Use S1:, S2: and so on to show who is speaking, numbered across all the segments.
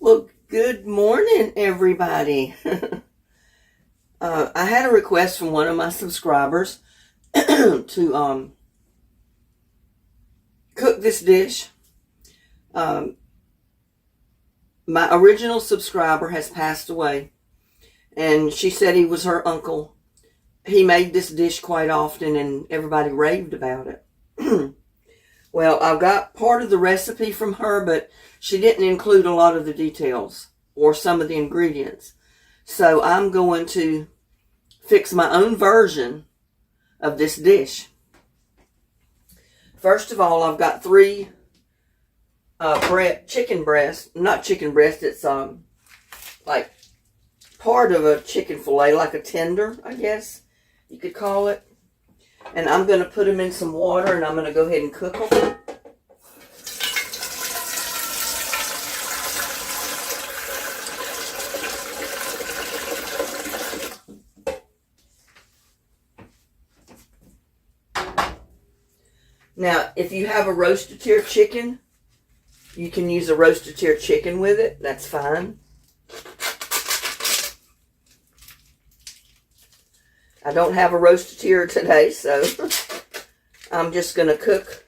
S1: Well, good morning, everybody. I had a request from one of my subscribers to cook this dish. My original subscriber has passed away, and she said he was her uncle. He made this dish quite often, and everybody raved about it. Well, I've got part of the recipe from her, but she didn't include a lot of the details or some of the ingredients. So I'm going to fix my own version of this dish. First of all, I've got three chicken breast. Not chicken breast, it's like part of a chicken fillet, like a tender, I guess you could call it. And I'm going to put them in some water, and I'm going to go ahead and cook them. Now, if you have a roast-a-tear chicken, you can use a roast-a-tear chicken with it. That's fine. I don't have a roast-a-tear today, so I'm just going to cook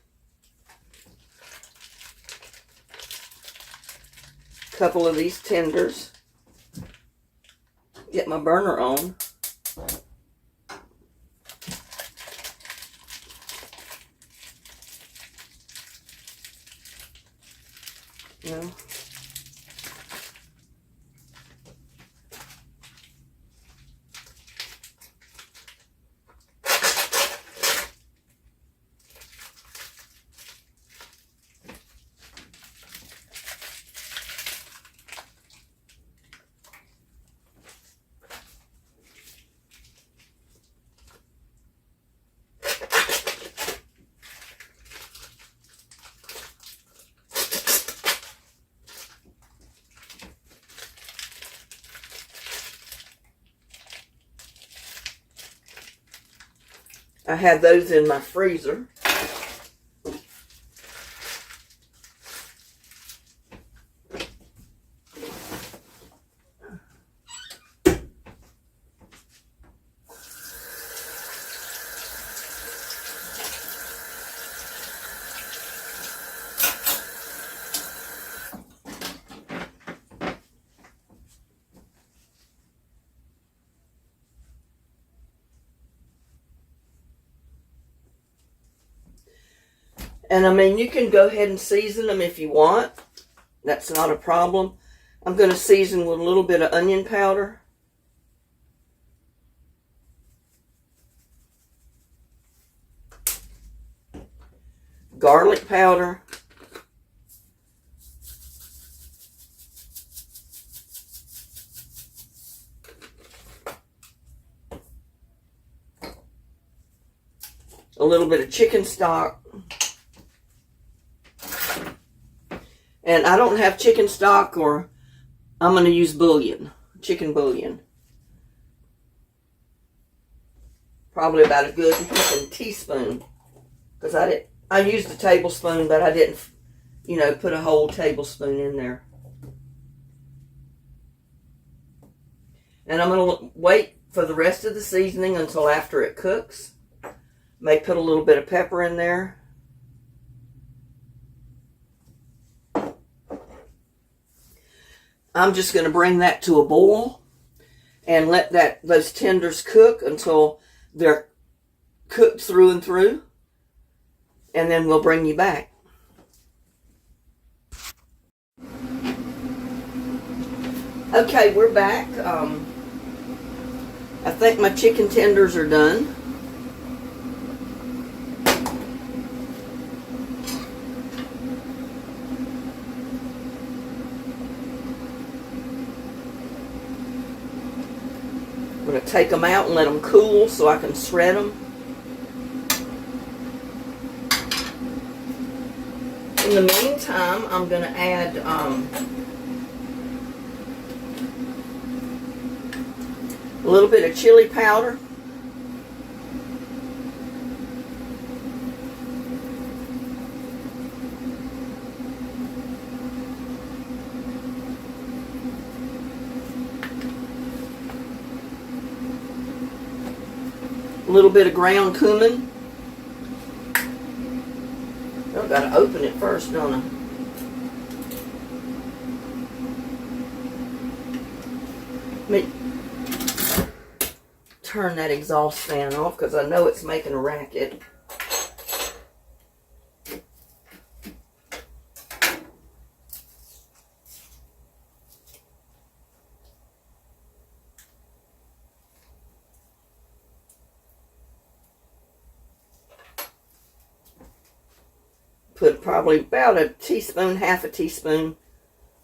S1: a couple of these tenders. Get my burner on. No. I had those in my freezer. And I mean, you can go ahead and season them if you want. That's not a problem. I'm going to season with a little bit of onion powder. Garlic powder. A little bit of chicken stock. And I don't have chicken stock, or I'm going to use bouillon, chicken bouillon. Probably about a good teaspoon. Because I used a tablespoon, but I didn't, put a whole tablespoon in there. And I'm going to wait for the rest of the seasoning until after it cooks. May put a little bit of pepper in there. I'm just going to bring that to a boil and let those tenders cook until they're cooked through and through. And then we'll bring you back. Okay, we're back. I think my chicken tenders are done. I'm going to take them out and let them cool so I can shred them. In the meantime, I'm going to add a little bit of chili powder. A little bit of ground cumin. I've got to open it first, don't I? Let me turn that exhaust fan off because I know it's making a racket. Put probably about a teaspoon, half a teaspoon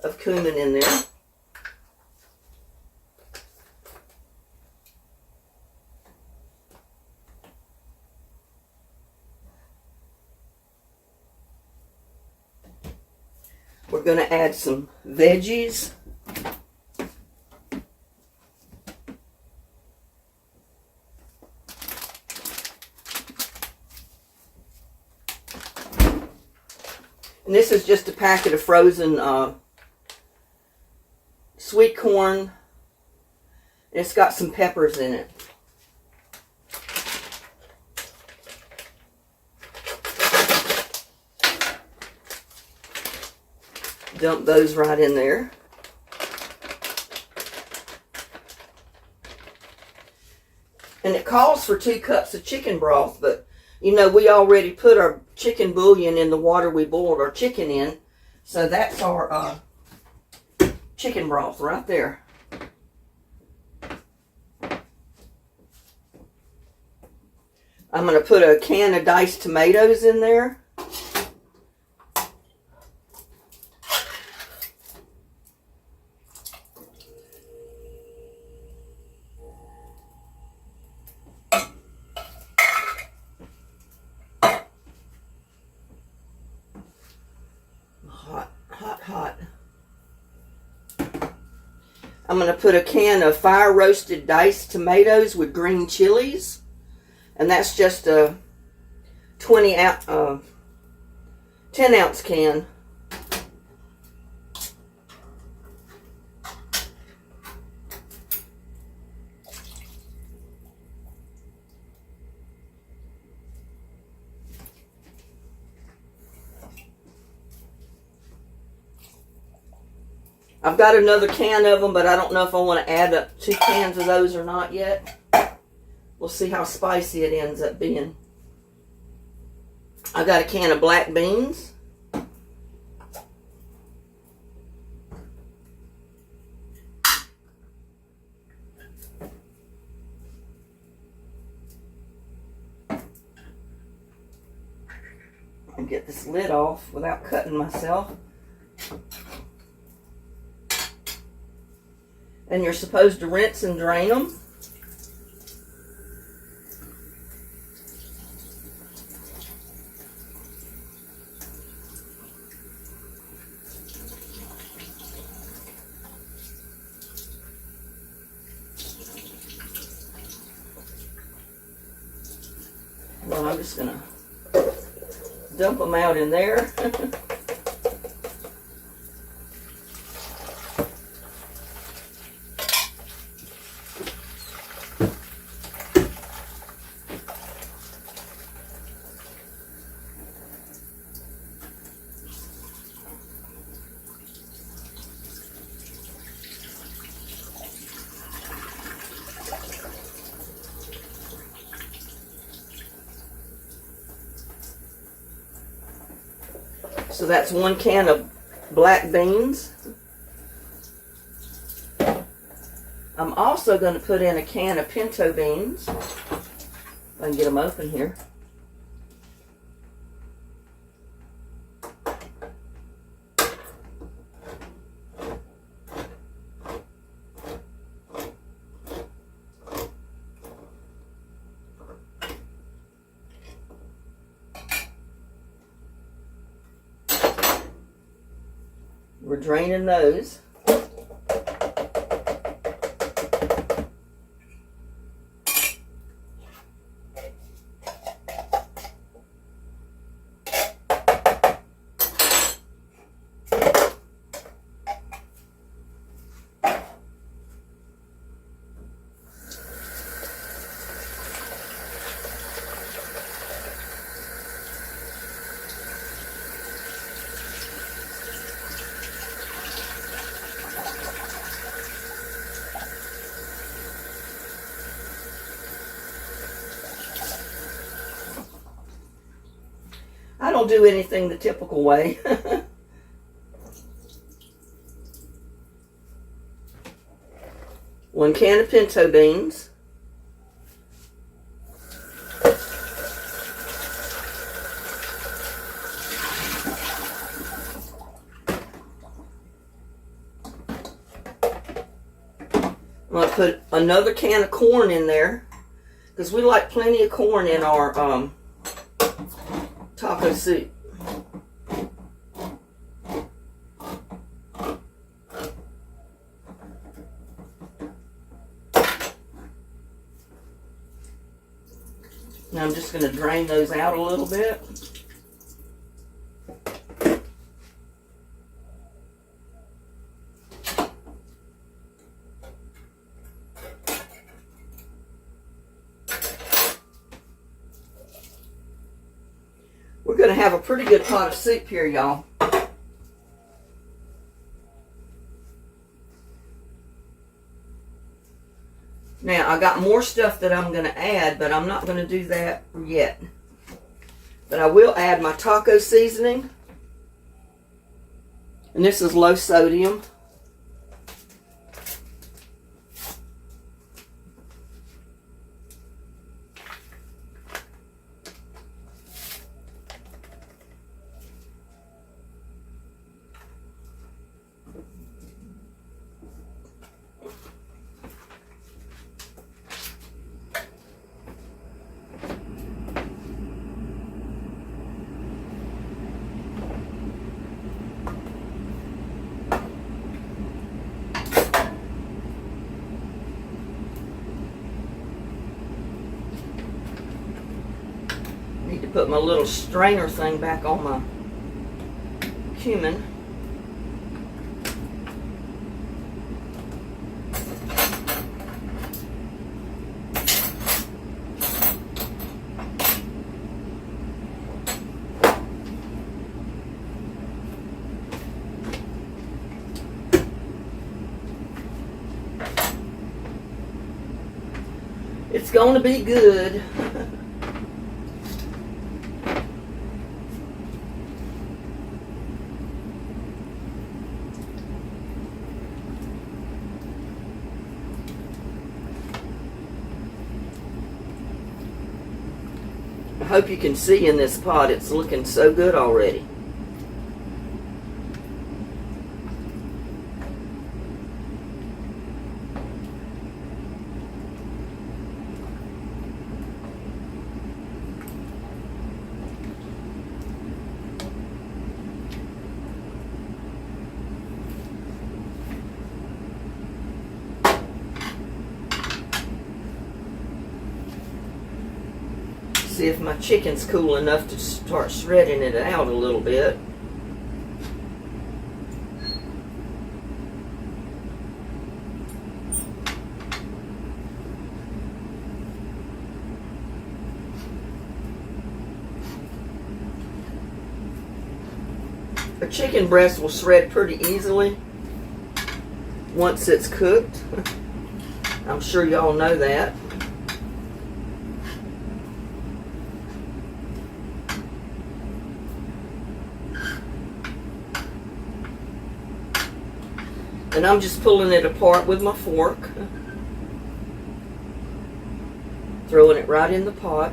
S1: of cumin in there. We're going to add some veggies. And this is just a packet of frozen sweet corn. It's got some peppers in it. Dump those right in there. And it calls for 2 cups of chicken broth, but you know, we already put our chicken bouillon in the water we boiled our chicken in. So that's our chicken broth right there. I'm going to put a can of diced tomatoes in there. Hot. I'm going to put a can of fire roasted diced tomatoes with green chilies. And that's just a 10 ounce can. I've got another can of them, but I don't know if I want to add up 2 cans of those or not yet. We'll see how spicy it ends up being. I got a can of black beans. I'll get this lid off without cutting myself. And you're supposed to rinse and drain them. Well, I'm just going to dump them out in there. So that's 1 can of black beans. I'm also going to put in a can of pinto beans. If I can get them open here. We're draining those. I don't do anything the typical way. One can of pinto beans. I'm going to put another can of corn in there because we like plenty of corn in our taco soup. Now I'm just going to drain those out a little bit. We're going to have a pretty good pot of soup here, y'all. Now, I got more stuff that I'm going to add, but I'm not going to do that yet. But I will add my taco seasoning. And this is low sodium. Need to put my little strainer thing back on my cumin. It's going to be good. I hope you can see in this pot, it's looking so good already. See if my chicken's cool enough to start shredding it out a little bit. A chicken breast will shred pretty easily once it's cooked. I'm sure y'all know that. And I'm just pulling it apart with my fork. Throwing it right in the pot.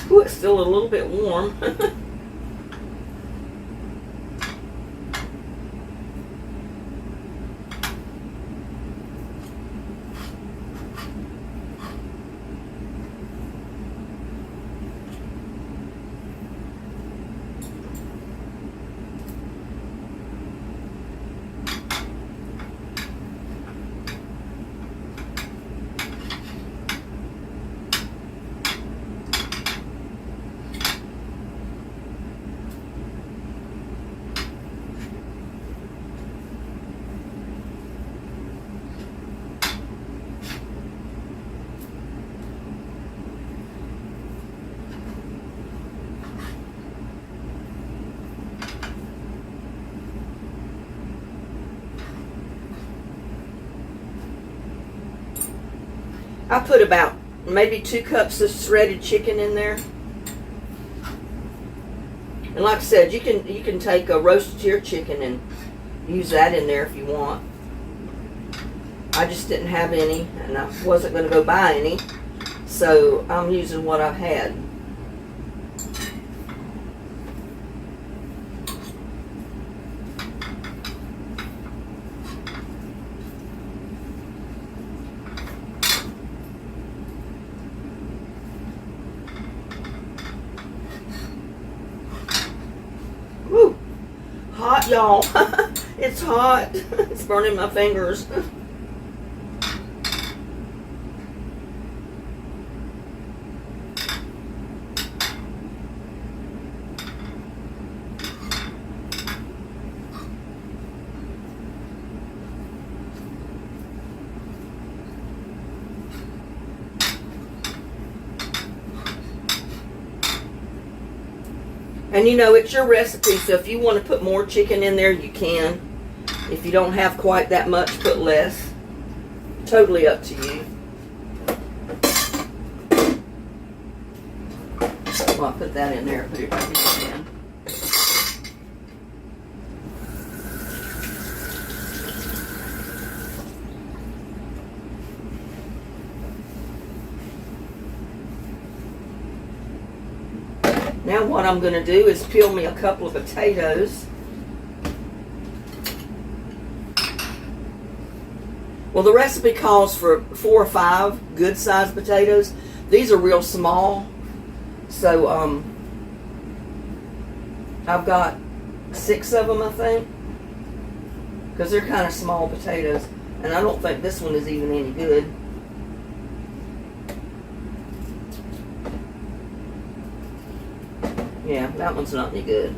S1: Ooh, it's still a little bit warm. I put about maybe 2 cups of shredded chicken in there. And like I said, you can take a roasted your chicken and use that in there if you want. I just didn't have any, and I wasn't going to go buy any, so I'm using what I've had. Woo! Hot, y'all. It's hot. It's burning my fingers. And you know, it's your recipe, so if you want to put more chicken in there, you can. If you don't have quite that much, put less. Totally up to you. Well, I'll put that in there, put it back in. Now what I'm going to do is peel me a couple of potatoes. Well, the recipe calls for 4 or 5 good-sized potatoes. These are real small, so I've got 6 of them, I think, because they're kind of small potatoes, and I don't think this one is even any good. Yeah, that one's not any good.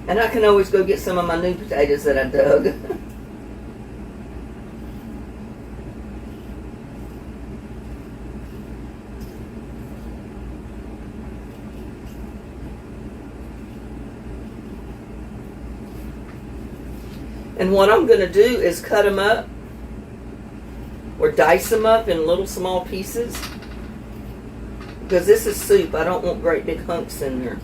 S1: And I can always go get some of my new potatoes that I dug. And what I'm going to do is cut them up or dice them up in little small pieces. Because this is soup, I don't want great big hunks in there.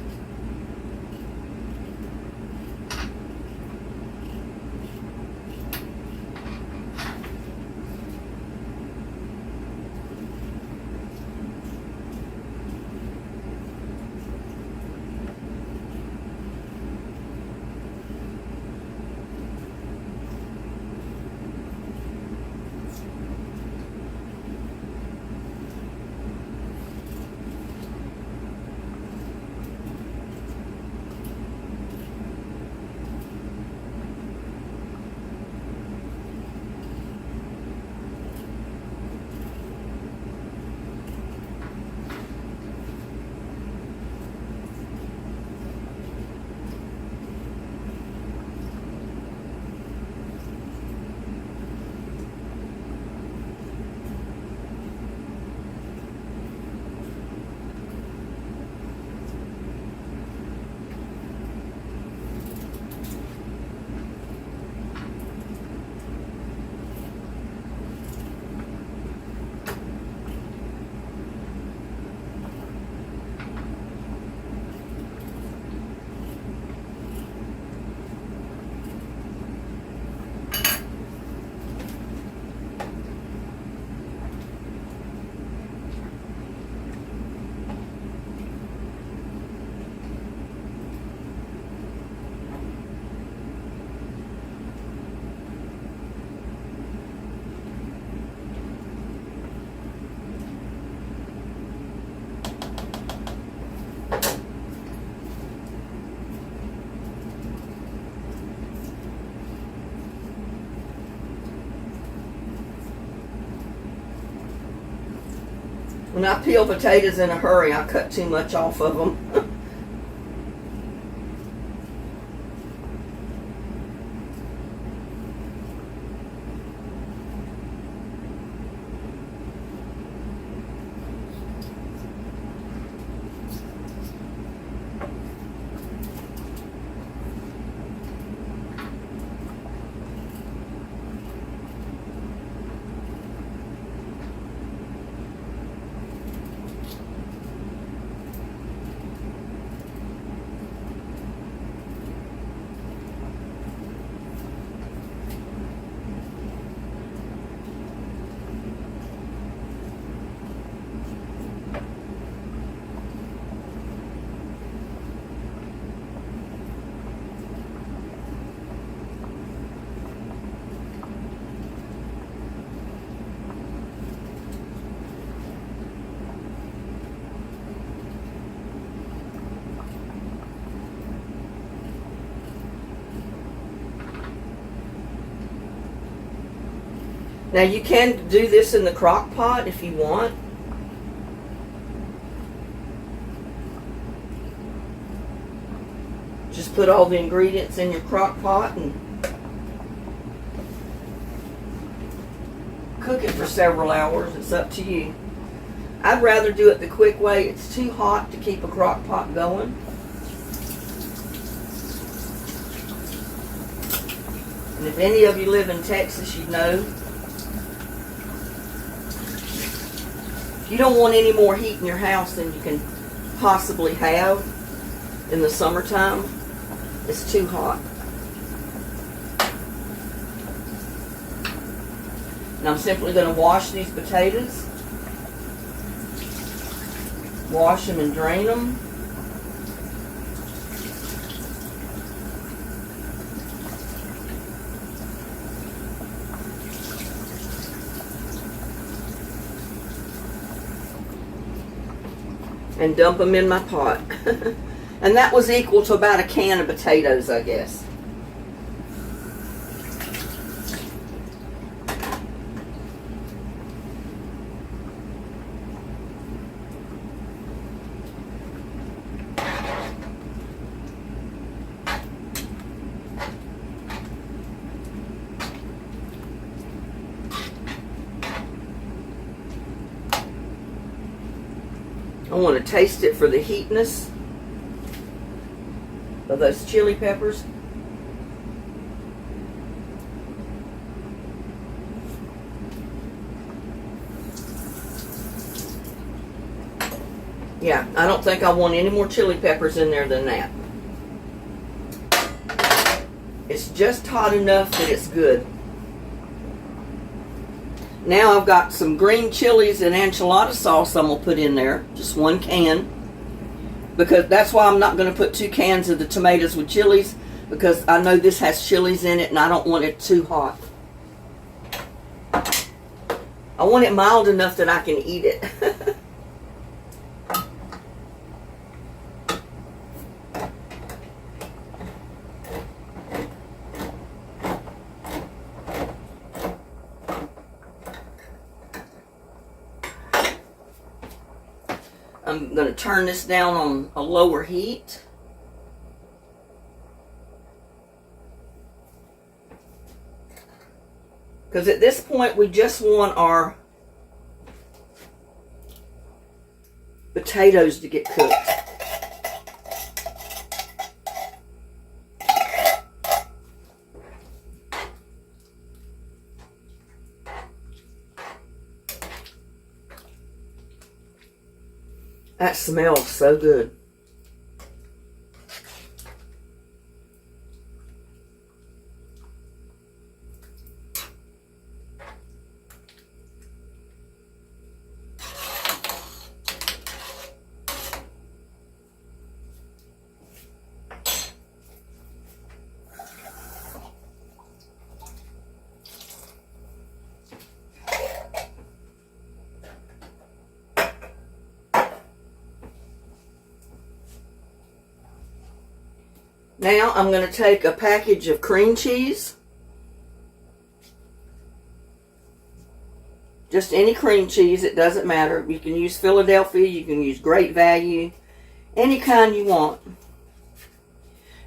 S1: When I peel potatoes in a hurry, I cut too much off of them. Now you can do this in the crock pot if you want. Just put all the ingredients in your crock pot and cook it for several hours. It's up to you. I'd rather do it the quick way. It's too hot to keep a crock pot going. And if any of you live in Texas, you know, you don't want any more heat in your house than you can possibly have in the summertime. It's too hot. And I'm simply going to wash these potatoes. Wash them and drain them. And dump them in my pot. And that was equal to about a can of potatoes, I guess. I want to taste it for the heatness of those chili peppers. Yeah, I don't think I want any more chili peppers in there than that. It's just hot enough that it's good. Now I've got some green chilies and enchilada sauce I'm going to put in there. Just 1 can. Because that's why I'm not going to put 2 cans of the tomatoes with chilies. Because I know this has chilies in it and I don't want it too hot. I want it mild enough that I can eat it. I'm going to turn this down on a lower heat. Because at this point we just want our potatoes to get cooked. That smells so good. Now I'm going to take a package of cream cheese. Just any cream cheese, it doesn't matter. You can use Philadelphia, you can use Great Value, any kind you want.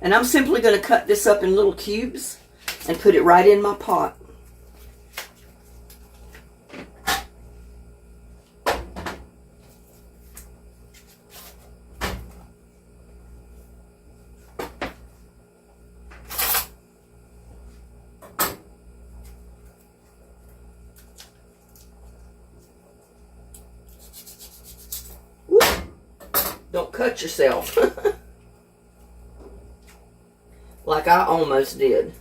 S1: And I'm simply going to cut this up in little cubes and put it right in my pot. Don't cut yourself. Like I almost did.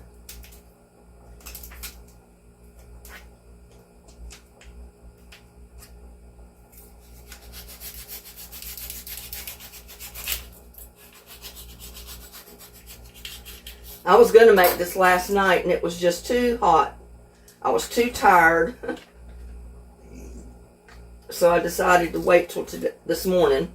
S1: I was going to make this last night and it was just too hot. I was too tired. So I decided to wait till this morning.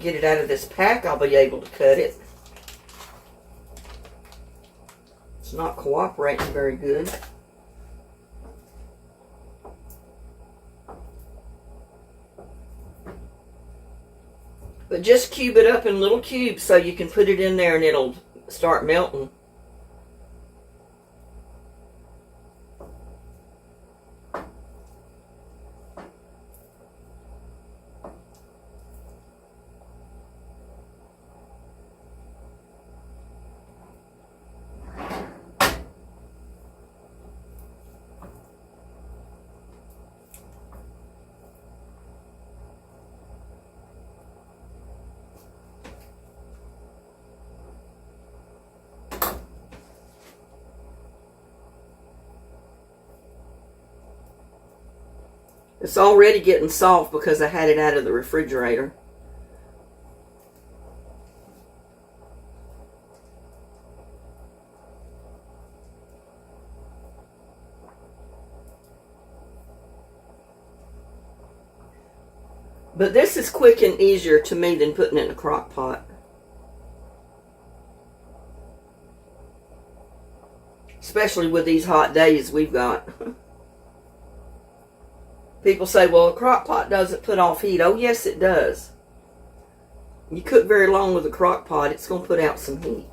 S1: get it out of this pack, I'll be able to cut it. It's not cooperating very good. But just cube it up in little cubes so you can put it in there and it'll start melting. It's already getting soft because I had it out of the refrigerator. But this is quick and easier to me than putting it in a crock pot. Especially with these hot days we've got. People say, well, a crock pot doesn't put off heat. Oh, yes, it does. You cook very long with a crock pot, it's going to put out some heat.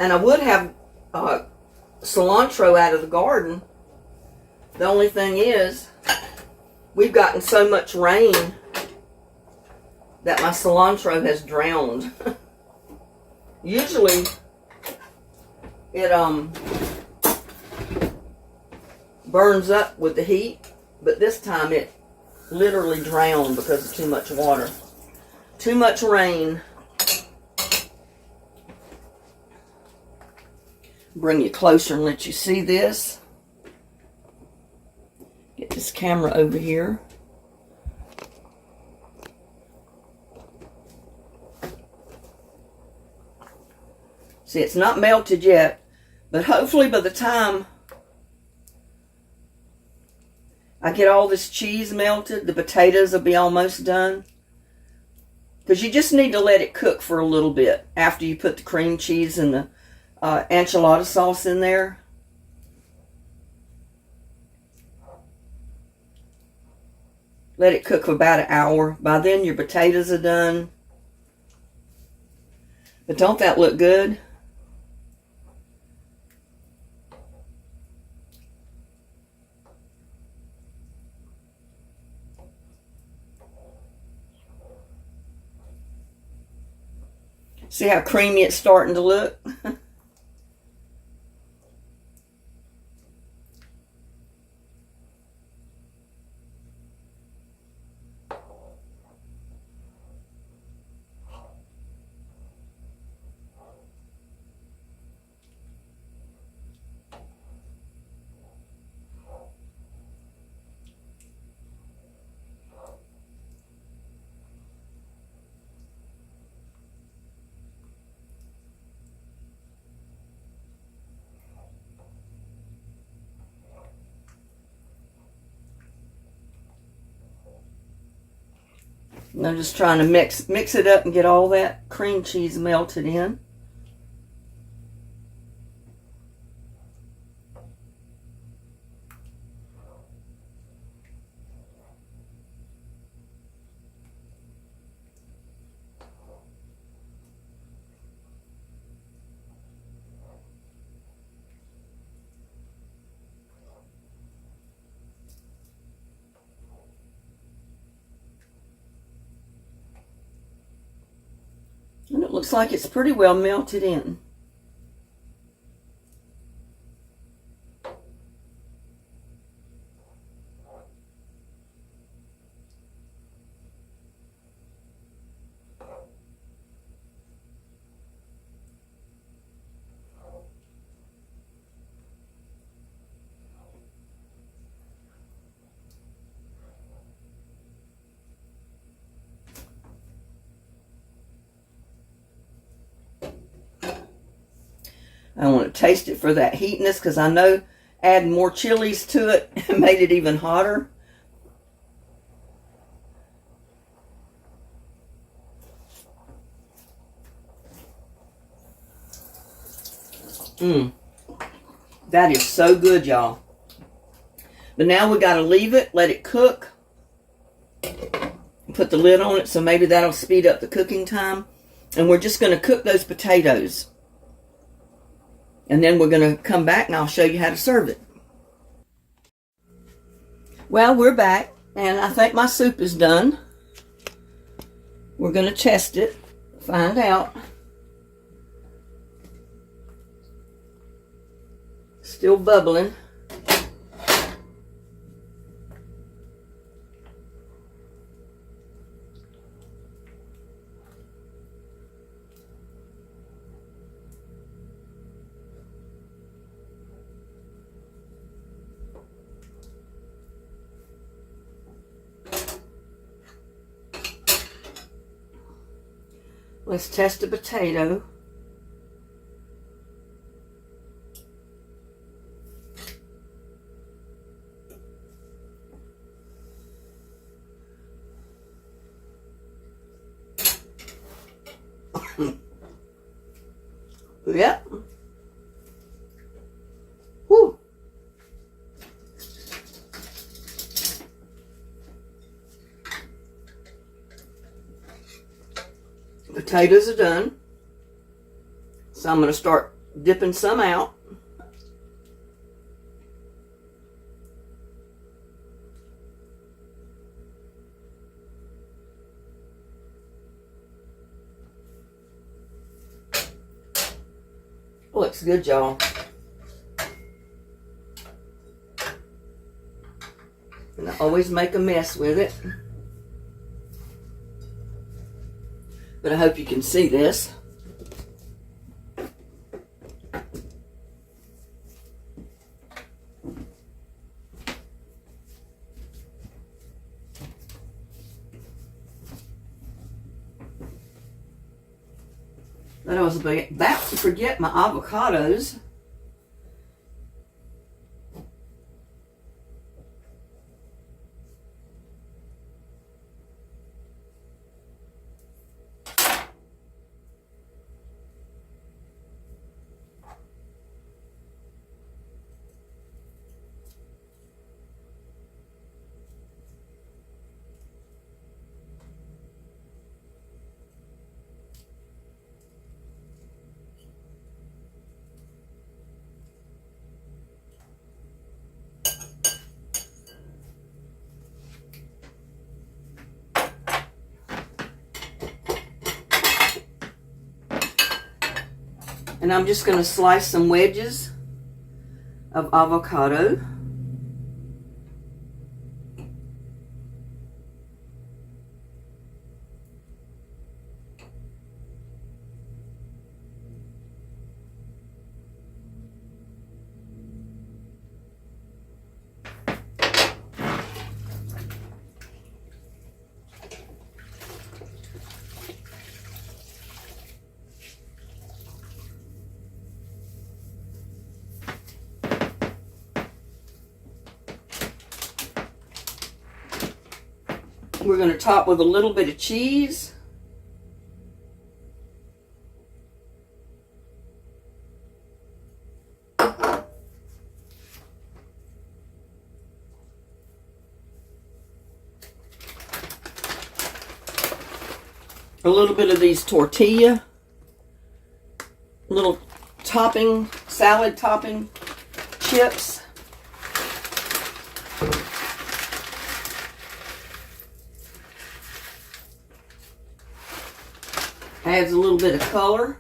S1: And I would have cilantro out of the garden. The only thing is, we've gotten so much rain that my cilantro has drowned. Usually, it burns up with the heat, but this time it literally drowned because of too much water. Too much rain. Bring you closer and let you see this. Get this camera over here. See, it's not melted yet, but hopefully by the time I get all this cheese melted, the potatoes will be almost done. Because you just need to let it cook for a little bit after you put the cream cheese and the enchilada sauce in there. Let it cook for about an hour. By then your potatoes are done. But don't that look good? See how creamy it's starting to look? I'm just trying to mix it up and get all that cream cheese melted in. And it looks like it's pretty well melted in. I want to taste it for that heatness because I know adding more chilies to it made it even hotter. That is so good, y'all. But now we got to leave it, let it cook. Put the lid on it so maybe that'll speed up the cooking time. And we're just going to cook those potatoes. And then we're going to come back and I'll show you how to serve it. Well, we're back and I think my soup is done. We're going to test it, find out. Still bubbling. Let's test the potato. Yep. Whew. Potatoes are done. So I'm going to start dipping some out. Looks good, y'all. And I always make a mess with it. But I hope you can see this. But I was about to forget my avocados. And I'm just going to slice some wedges of avocado. We're going to top with a little bit of cheese. A little bit of these tortilla, little topping, salad topping chips. Adds a little bit of color.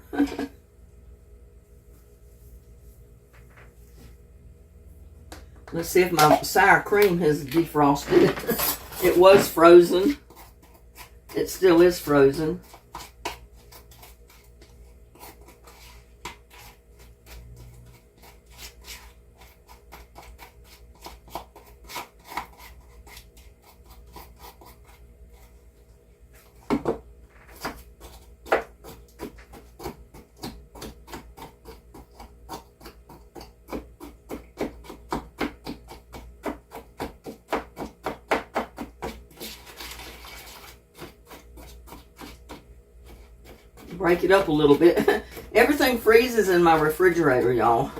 S1: Let's see if my sour cream has defrosted. It was frozen. It still is frozen. Break it up a little bit. Everything freezes in my refrigerator, y'all.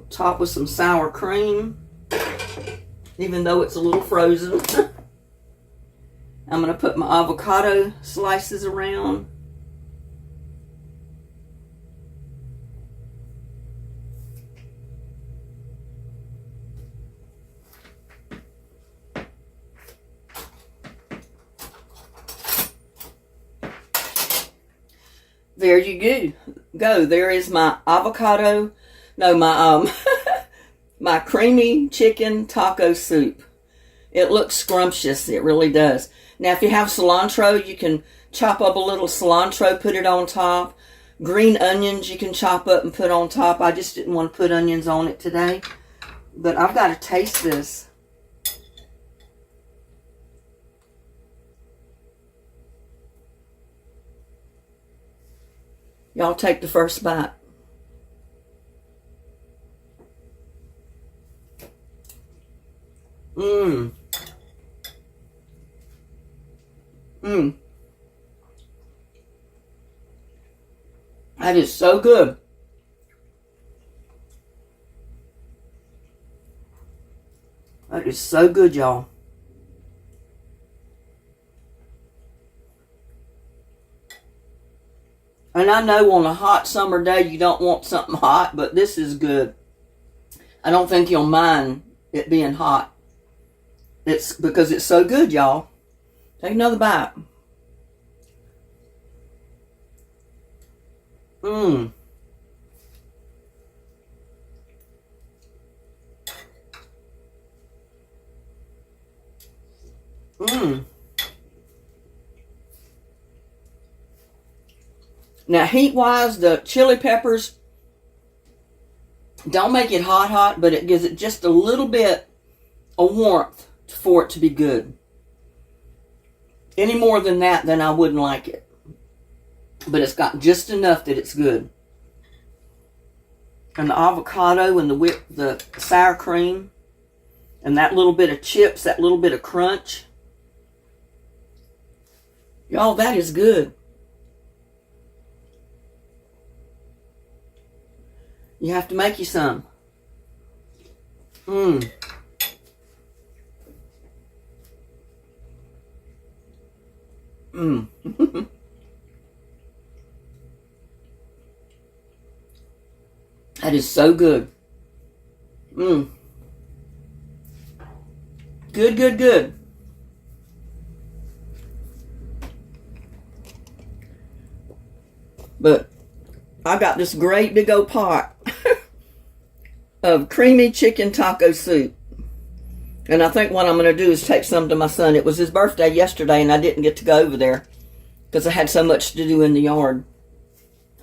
S1: Top with some sour cream. Even though it's a little frozen. I'm going to put my avocado slices around. There you go. There is my avocado. No, my my creamy chicken taco soup. It looks scrumptious. It really does. Now, if you have cilantro, you can chop up a little cilantro, put it on top. Green onions you can chop up and put on top. I just didn't want to put onions on it today. But I've got to taste this. Y'all take the first bite. Mmm. Mmm. That is so good. That is so good, y'all. And I know on a hot summer day you don't want something hot, but this is good. I don't think you'll mind it being hot. It's because it's so good, y'all. Take another bite. Mmm. Mmm. Now, heat-wise, the chili peppers don't make it hot, but it gives it just a little bit of warmth for it to be good. Any more than that, then I wouldn't like it. But it's got just enough that it's good. And the avocado and the sour cream and that little bit of chips, that little bit of crunch. Y'all, that is good. You have to make you some. Mmm. Mmm. That is so good. Mmm. Good, good, good. But I got this great big old pot of creamy chicken taco soup. And I think what I'm going to do is take some to my son. It was his birthday yesterday and I didn't get to go over there because I had so much to do in the yard.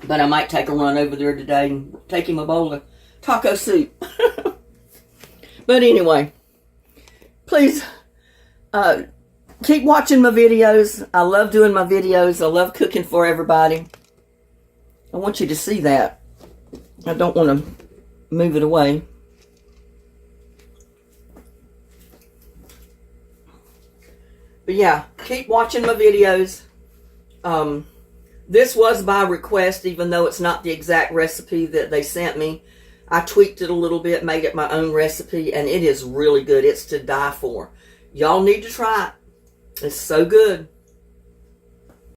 S1: But I might take a run over there today and take him a bowl of taco soup. But anyway, please keep watching my videos. I love doing my videos. I love cooking for everybody. I want you to see that. I don't want to move it away. But yeah, keep watching my videos. This was by request, even though it's not the exact recipe that they sent me. I tweaked it a little bit, made it my own recipe, and it is really good. It's to die for. Y'all need to try it. It's so good.